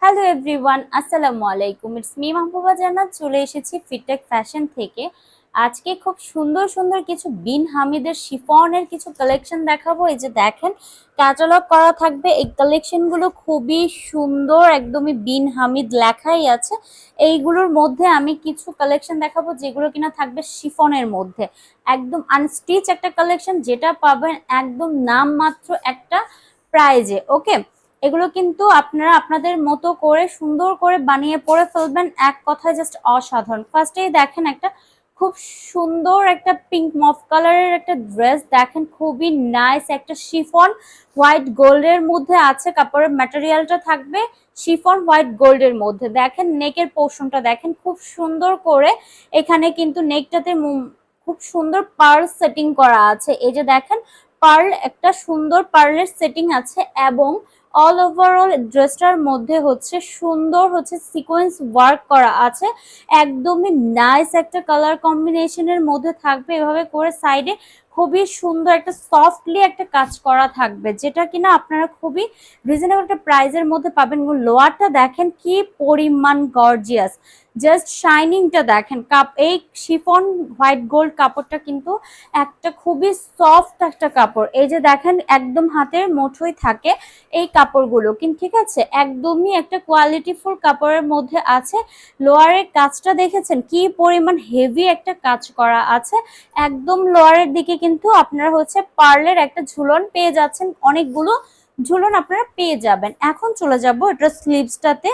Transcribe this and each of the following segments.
Hello everyone, আসসালামু আলাইকুম। It's me Mahbuba জান্নাত। চলে এসেছি ফিটটেক ফ্যাশন থেকে। আজকে খুব সুন্দর সুন্দর কিছু বিন হামিদের শিফনের কিছু কালেকশন দেখাবো। এই যে দেখেন, ক্যাটালগ করা থাকবে। এই কালেকশনগুলো খুবই সুন্দর, একদমই বিন হামিদ লেখাই আছে। এইগুলোর মধ্যে আমি কিছু কালেকশন দেখাবো যেগুলো কিনা থাকবে শিফনের মধ্যে, একদম আনস্টিচ একটা কালেকশন, যেটা পাবেন একদম নামমাত্র একটা প্রাইজে। ওকে, এগুলো কিন্তু আপনারা আপনাদের মতো করে সুন্দর করে বানিয়ে পরে ফেলবেন। এক কথায় জাস্ট অসাধারণ। ফার্স্টেই দেখেন একটা খুব সুন্দর একটা পিঙ্ক মফ কালারের একটা ড্রেস, দেখেন খুবই নাইস একটা শিফন হোয়াইট গোল্ডের মধ্যে আছে। কাপড়ের ম্যাটেরিয়ালটা থাকবে শিফন হোয়াইট গোল্ডের মধ্যে। দেখেন নেকের পোর্শনটা দেখেন খুব সুন্দর করে, এখানে কিন্তু নেকটাতে খুব সুন্দর পার্ল সেটিং করা আছে। এই যে দেখেন, পার্ল একটা সুন্দর পার্লের সেটিং আছে এবং অল ওভারঅল ড্রেসটার মধ্যে হচ্ছে সুন্দর হচ্ছে সিকোয়েন্স ওয়ার্ক করা আছে। একদমই নাইস একটা কালার কম্বিনেশনের মধ্যে থাকবে। এভাবে করে সাইডে খুবই সুন্দর একটা সফটলি একটা কাজ করা থাকবে, যেটা কিনা আপনারা খুবই রিজনেবল একটা প্রাইসের মধ্যে পাবেন। লোয়ারটা দেখেন কি পরিমাণ গর্জিয়াস, জাস্ট শাইনিংটা দেখেন। এই শিফন হোয়াইট গোল্ড কাপড়টা কিন্তু একটা খুবই সফট একটা কাপড়। এই যে দেখেন একদম হাতের মুঠোয় থাকে এই কাপড়গুলো, কিন্তু ঠিক আছে, একদমই একটা কোয়ালিটিফুল কাপড়ের মধ্যে আছে। লোয়ারের কাজটা দেখেছেন কি পরিমাণ হেভি একটা কাজ করা আছে। একদম লোয়ারের দিকে কিন্তু আপনারা হচ্ছে পার্লের একটা ঝুলন পেয়ে যাচ্ছেন, অনেকগুলো ঝুলন আপনারা পেয়ে যাবেন। এখন চলে যাব এটা স্লিভসটাতে।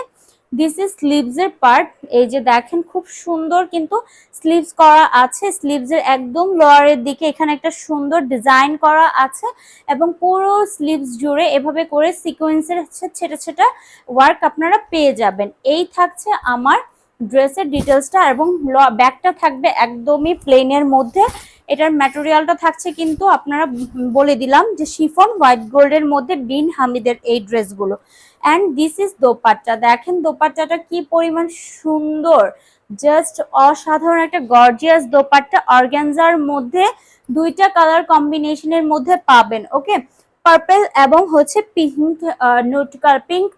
দিস ইজ স্লিভস এর পার্ট। এই যে দেখেন খুব সুন্দর কিন্তু স্লিভস করা আছে। স্লিভস এর একদম লোয়ারের দিকে এখানে একটা সুন্দর ডিজাইন করা আছে এবং পুরো স্লিভস জুড়ে এভাবে করে সিকোয়েন্সের ছেটা ছেটা ওয়ার্ক আপনারা পেয়ে যাবেন। এই থাকছে আমার ড্রেসের ডিটেলসটা এবং ব্যাগটা থাকবে একদমই প্লেনের মধ্যে। এটার ম্যাটেরিয়ালটা থাকছে কিন্তু আপনারা বলে দিলাম যে শিফন হোয়াইট গোল্ডের মধ্যে বিন হামিদের এই ড্রেসগুলো। And this is dupatta. দেখেন দোপাট্টাটা কি পরিমাণ সুন্দর, জাস্ট অসাধারণ একটা গর্জিয়াস দোপাট্টা। অর্গানজার মধ্যে দুইটা কালার কম্বিনেশনের মধ্যে পাবেন। ওকে, পার্পল এবং হচ্ছে পিঙ্ক, নিউট পিঙ্ক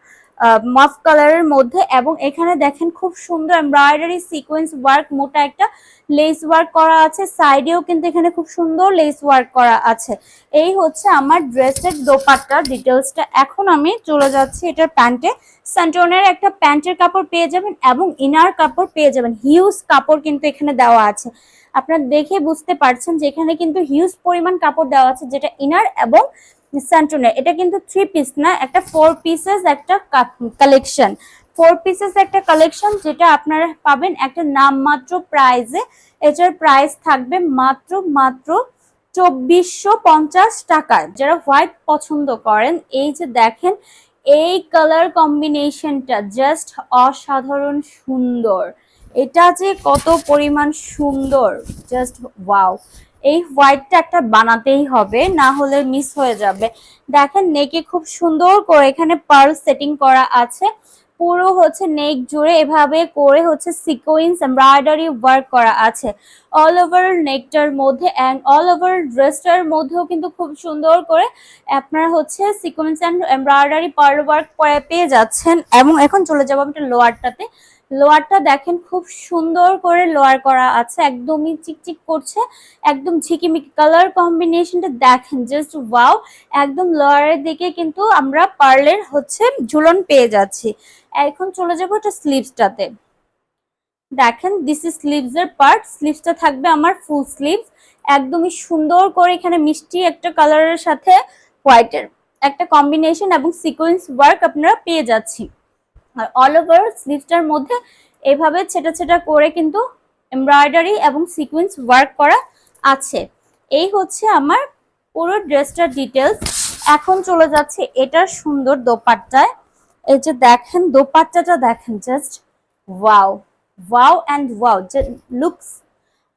মাফ কালারের মধ্যে। এবং এখানে দেখেন খুব সুন্দর এমব্রয়ডারি সিকোয়েন্স ওয়ার্ক, মোটা একটা লেস ওয়ার্ক করা আছে। সাইডেও কিন্তু এখানে খুব সুন্দর লেস ওয়ার্ক করা আছে। এই হচ্ছে আমার ড্রেসের দোপাট্টার ডিটেলসটা। এখন আমি চলে যাচ্ছি এটার প্যান্টে। স্যান্টনের একটা প্যান্টের কাপড় পেয়ে যাবেন এবং ইনার কাপড় পেয়ে যাবেন। হিউজ কাপড় কিন্তু এখানে দেওয়া আছে, আপনারা দেখে বুঝতে পারছেন যে এখানে কিন্তু হিউজ পরিমাণ কাপড় দেওয়া আছে, যেটা ইনার এবং স্যান্টনের। এটা কিন্তু 3 পিস না, একটা 4 পিসেস একটা কালেকশন। 4 পিসেস একটা কালেকশন, যেটা আপনারা পাবেন একটা নামমাত্র প্রাইজে। এটার প্রাইস থাকবে মাত্র মাত্র 2450 টাকায়। যারা হোয়াইট পছন্দ করেন, এই যে দেখেন এই কালার কম্বিনেশনটা জাস্ট অসাধারণ সুন্দর। এটা যে কত পরিমাণ সুন্দর, জাস্ট ওয়াও। এই হোয়াইটটা একটা বানাতেই হবে, না হলে মিস হয়ে যাবে। দেখেন নেকে খুব সুন্দর করে এখানে পার্ল সেটিং করা আছে। পুরো হচ্ছে নেক জুড়ে এভাবে করে হচ্ছে সিকোয়েন্স এমব্রয়ডারি ওয়ার্ক করা আছে অল ওভার নেকটার মধ্যে। অ্যান্ড অল ওভার ড্রেসটার মধ্যেও কিন্তু খুব সুন্দর করে আপনারা হচ্ছে sequence and embroidery pearl work পেয়ে যাচ্ছেন। এবং এখন চলে যাবো একটা লোয়ারটাতে। লোয়ারটা দেখেন খুব সুন্দর করে লোয়ার করা আছে, একদমই চিকচিক করছে, একদম ঝিকিমিকি কালার কম্বিনেশনটা দেখেন জাস্ট ওয়াও। একদম লোয়ারের দিকে কিন্তু আমরা পার্লের হচ্ছে ঝুলন পেয়ে যাচ্ছি। এখন চলে যাবো একটা স্লিভসটাতে। দেখেন দিস ইজ স্লিভস এর পার্ট। স্লিভসটা থাকবে আমার ফুল স্লিভস, একদমই সুন্দর করে এখানে মিষ্টি একটা কালারের সাথে হোয়াইটের একটা কম্বিনেশন এবং সিকোয়েন্স ওয়ার্ক আপনারা পেয়ে যাচ্ছি। আর অল ওভার স্লিভসটার মধ্যে এভাবে ছেটা ছেটা করে কিন্তু এমব্রয়ডারি এবং সিকোয়েন্স ওয়ার্ক করা আছে। এই হচ্ছে আমার পুরো ড্রেসটার ডিটেলস। এখন চলে যাচ্ছে এটার সুন্দর দোপাট্টায়। এই যে দেখেন দোপাট্টাটা দেখেন just wow, wow and wow. যে লুকস,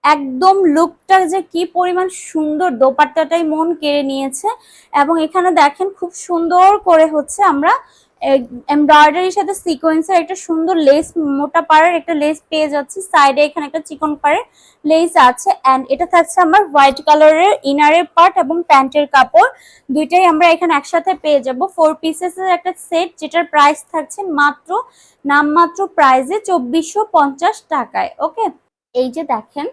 একদম লুকটা যে কি পরিমাণ সুন্দর, দোপাট্টাটাই মন কেড়ে নিয়েছে। এবং এখানে দেখেন খুব সুন্দর করে হচ্ছে আমরা এমব্রয়ডারির সাথে সিকোয়েন্সের একটা সুন্দর লেস, মোটা পাড়ের একটা লেস পেয়ে যাচ্ছি। সাইডে এখানে একটা চিকন পাড়ের লেস আছে। অ্যান্ড এটা থাকছে আমার হোয়াইট কালারের ইনারের পার্ট এবং প্যান্টের কাপড়, দুইটাই আমরা এখানে একসাথে পেয়ে যাব। 4 পিসেসের একটা সেট, যেটার প্রাইস থাকছে মাত্র নামমাত্র প্রাইসে 2450 টাকায়। ওকে, এই যে দেখেন,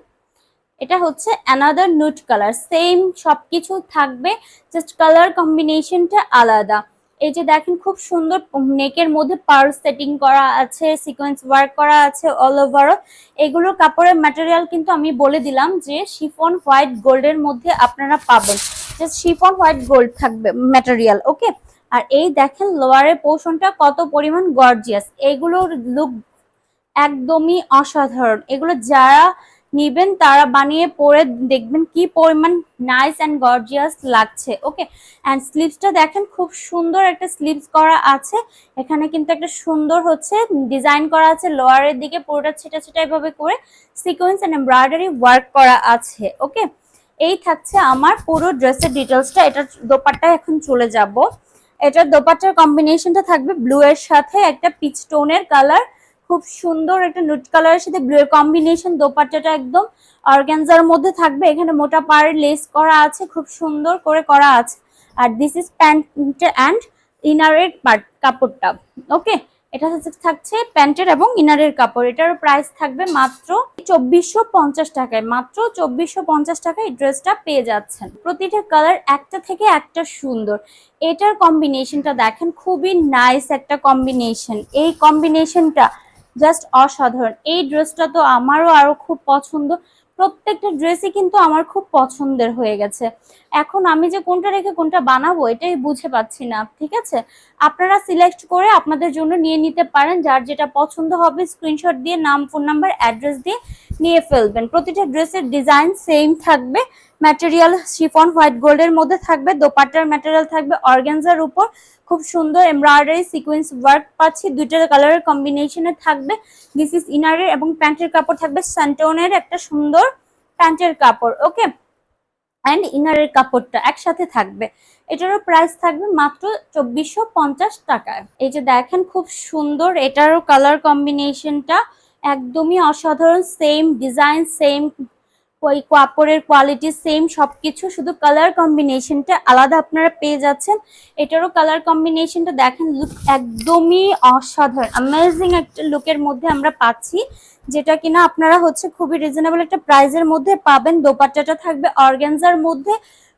এটা হচ্ছে অ্যানাদার নুড কালার, সেম সবকিছু থাকবে, জাস্ট কালার কম্বিনেশনটা আলাদা। এই যে দেখেন, খুব সুন্দর নেকের মধ্যে পার্ল সেটিং করা আছে, সিকোয়েন্স ওয়ার্ক করা আছে অল ওভার। এগুলোর কাপড়ের ম্যাটেরিয়াল কিন্তু আমি বলে দিলাম যে শিফন হোয়াইট গোল্ডের মধ্যে আপনারা পাবেন, জাস্ট শিফন হোয়াইট গোল্ড থাকবে ম্যাটেরিয়াল। ওকে, আর এই দেখেন লোয়ারের পোর্শনটা কত পরিমাণ গর্জিয়াস, এগুলোর লুক একদমই অসাধারণ। এগুলো যারা নিবেন তারা বানিয়ে পরে দেখবেন কি পরিমাণ নাইস অ্যান্ড গর্জিয়াস লাগছে। ওকে, অ্যান্ড স্লিভসটা দেখেন, খুব সুন্দর একটা স্লিভস করা আছে। এখানে কিন্তু একটা সুন্দর হচ্ছে ডিজাইন করা আছে লোয়ারের দিকে, পুরোটা ছিটা ছিটা এভাবে করে সিকোয়েন্স অ্যান্ড এমব্রয়ডারি ওয়ার্ক করা আছে। ওকে, এই থাকছে আমার পুরো ড্রেসের ডিটেলসটা। এটার দোপাট্টায় এখন চলে যাব। এটার দোপাট্টার কম্বিনেশনটা থাকবে ব্লু এর সাথে একটা পিচ টোনের কালার, খুব সুন্দর একটা নুট কালারের সাথে ব্লু এর কম্বিনেশন। দোপাট্টাটা একদম অর্গানজার মধ্যে থাকবে, এখানে মোটা পাড়ের লেস করা আছে, খুব সুন্দর করে করা আছে। আর দিস ইজ প্যান্ট অ্যান্ড ইনারের পার্ট কাপড়টা। ওকে, এটা থাকছে প্যান্টের এবং ইনারের কাপড়। এটার প্রাইস থাকবে মাত্র 2450 টাকায়। মাত্র 2450 টাকায় এই ড্রেসটা পেয়ে যাচ্ছেন। প্রতিটা কালার একটা থেকে একটা সুন্দর। এটার কম্বিনেশনটা দেখেন, খুবই নাইস একটা কম্বিনেশন। এই কম্বিনেশনটা জাস্ট অসাধারণ। এই ড্রেসটা তো আমারও আরো খুব পছন্দ, প্রত্যেকটা ড্রেসই কিন্তু আমার খুব পছন্দের হয়ে গেছে। এখন আমি যে কোনটা রেখে কোনটা বানাবো এটাই বুঝে পাচ্ছি না। ঠিক আছে, আপনারা সিলেক্ট করে আপনাদের জন্য নিয়ে নিতে পারেন, যার যেটা পছন্দ হবে স্ক্রিনশট দিয়ে নাম, ফোন নাম্বার, অ্যাড্রেস দিয়ে নিয়ে ফেলবেন। প্রতিটা ড্রেসের ডিজাইন সেম থাকবে, ম্যাটেরিয়াল শিফন হোয়াইট গোল্ডের মধ্যে থাকবে, দোপাট্টার ম্যাটেরিয়াল থাকবে অর্গানজার উপর, খুব সুন্দর এমব্রয়ডারি সিকোয়েন্স ওয়ার্ক পাচ্ছি, দুইটা কালারের কম্বিনেশনে থাকবে। দিস ইজ ইনারের এবং প্যান্টের কাপড় থাকবে স্যান্টোনের একটা সুন্দর প্যান্টের কাপড়। ওকে, অ্যান্ড ইনারের কাপড়টা একসাথে থাকবে। এটারও প্রাইস থাকবে মাত্র 2450 টাকায়। এই যে দেখেন, খুব সুন্দর, এটারও কালার কম্বিনেশনটা একদমই অসাধারণ। সেম ডিজাইন, সেম ওই কাপড়ের কোয়ালিটি সেম সবকিছু, শুধু কালার কম্বিনেশনটা আলাদা আপনারা পেয়ে যাচ্ছেন। এটারও কালার কম্বিনেশনটা দেখেন, লুক একদমই অসাধারণ, অ্যামেজিং একটা লুকের মধ্যে আমরা পাচ্ছি, যেটা কিনা আপনারা হচ্ছে খুবই রিজনেবল একটা প্রাইসের মধ্যে পাবেন। দোপাট্টাটা থাকবে অর্গানজার মধ্যে,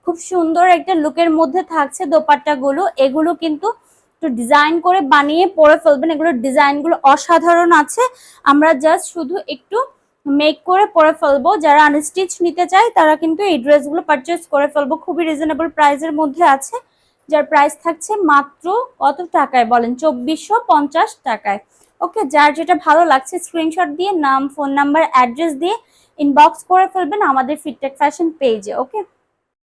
খুব সুন্দর একটা লুকের মধ্যে থাকছে দোপাট্টাগুলো। এগুলো কিন্তু একটু ডিজাইন করে বানিয়ে পরে ফেলবেন, এগুলোর ডিজাইনগুলো অসাধারণ আছে। আমরা জাস্ট শুধু একটু মেক করে পরে ফেলবো। যারা আনস্টিচ নিতে চায় তারা কিন্তু এই ড্রেসগুলো পারচেস করে ফেলবো, খুবই রিজনেবল প্রাইসের মধ্যে আছে, যার প্রাইস থাকছে মাত্র কত টাকায় বলেন? 2450 টাকায়। ওকে, যার যেটা ভালো লাগছে স্ক্রিনশট দিয়ে নাম, ফোন নাম্বার, অ্যাড্রেস দিয়ে ইনবক্স করে ফেলবেন আমাদের ফিটটেক ফ্যাশন পেজে। ওকে।